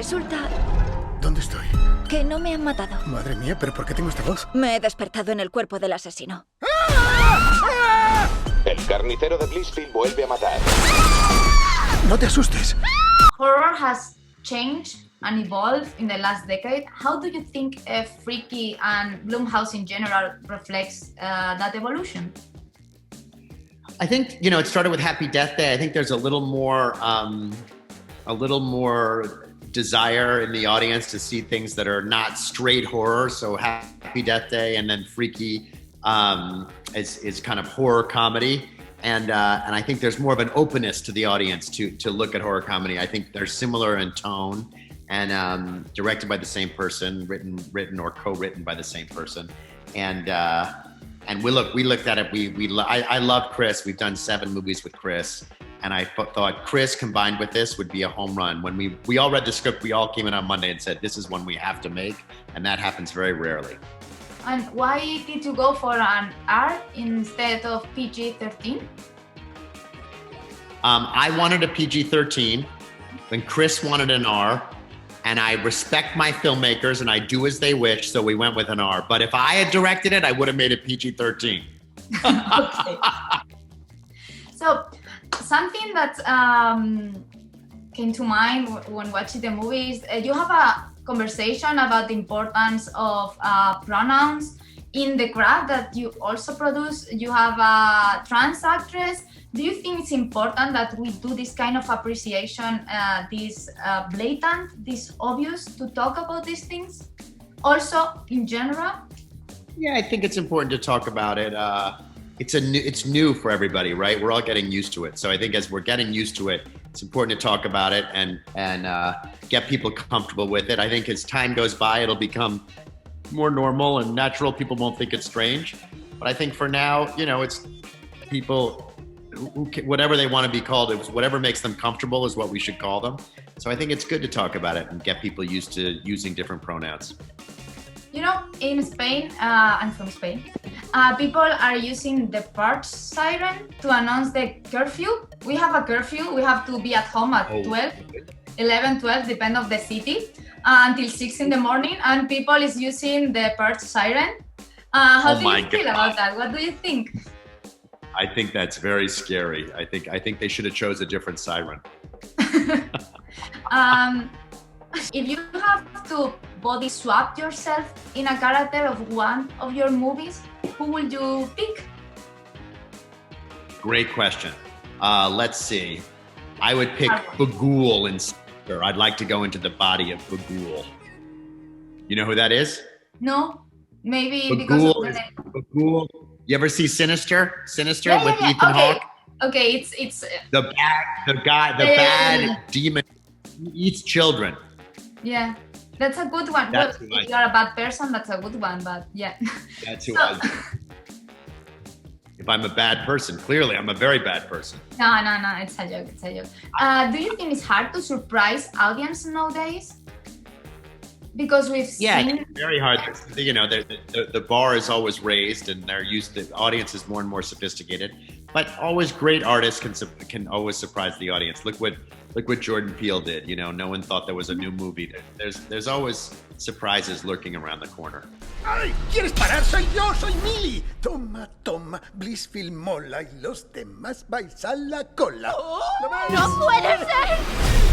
resulta ¿Dónde estoy? que no me han matado. Madre mía, ¿pero por qué tengo esta voz? Me he despertado en el cuerpo del asesino. El carnicero de Blissfield vuelve a matar. No te asustes. Horror has changed and evolved in the last decade. How do you think Freaky and Blumhouse in general reflects that evolution? I think, you know, it started with Happy Death Day. I think there's a little more desire in the audience to see things that are not straight horror. So Happy Death Day and then Freaky is kind of horror comedy. And I think there's more of an openness to the audience to look at horror comedy. I think they're similar in tone and directed by the same person, written or co-written by the same person. And we looked at it. I love Chris. We've done 7 movies with Chris, and I thought Chris combined with this would be a home run. When we all read the script, we all came in on Monday and said, this is one we have to make, and that happens very rarely. And why did you go for an R instead of PG-13? I wanted a PG-13, when Chris wanted an R. And I respect my filmmakers and I do as they wish, so we went with an R. But if I had directed it, I would have made it PG-13. Okay. So something that came to mind when watching the movie is you have a conversation about the importance of pronouns in the craft that you also produce. You have a trans actress. Do you think it's important that we do this kind of appreciation, this blatant, this obvious, to talk about these things? Also, in general? Yeah, I think it's important to talk about it. It's new for everybody, right? We're all getting used to it. So I think as we're getting used to it, it's important to talk about it and get people comfortable with it. I think as time goes by, it'll become more normal and natural. People won't think it's strange. But I think for now, you know, it's people, whatever they want to be called, whatever makes them comfortable is what we should call them. So I think it's good to talk about it and get people used to using different pronouns. You know, in Spain, I'm from Spain, people are using the parts siren to announce the curfew. We have a curfew. We have to be at home at 12, 11, 12, depend of the city, until 6 in the morning, and people is using the parts siren. How do you feel about that? What do you think? I think that's very scary. I think they should have chose a different siren. If you have to body swap yourself in a character of one of your movies, who would you pick? Great question. Let's see. I would pick Bagul in Sienta. I'd like to go into the body of Bagul. You know who that is? No, maybe Bagul because of the name. Bagul. You ever see Sinister? Sinister yeah, with yeah. Ethan Hawke? Okay, it's the bad demon. He eats children. Yeah, that's a good one. Well, if you're a bad person, that's a good one, but yeah. That's who I do. If I'm a bad person, clearly I'm a very bad person. No, it's a joke, do you think it's hard to surprise audience nowadays? Because we've seen... Yeah, it's very hard. You know, the bar is always raised and the audience is more and more sophisticated. But always great artists can always surprise the audience. Look what Jordan Peele did. You know, no one thought there was a new movie. There's always surprises lurking around the corner. ¡Ay! ¿Quieres parar? Soy yo, soy Millie. Toma, toma, Blissfield mola y los demás vais a la cola. ¡No puede ser!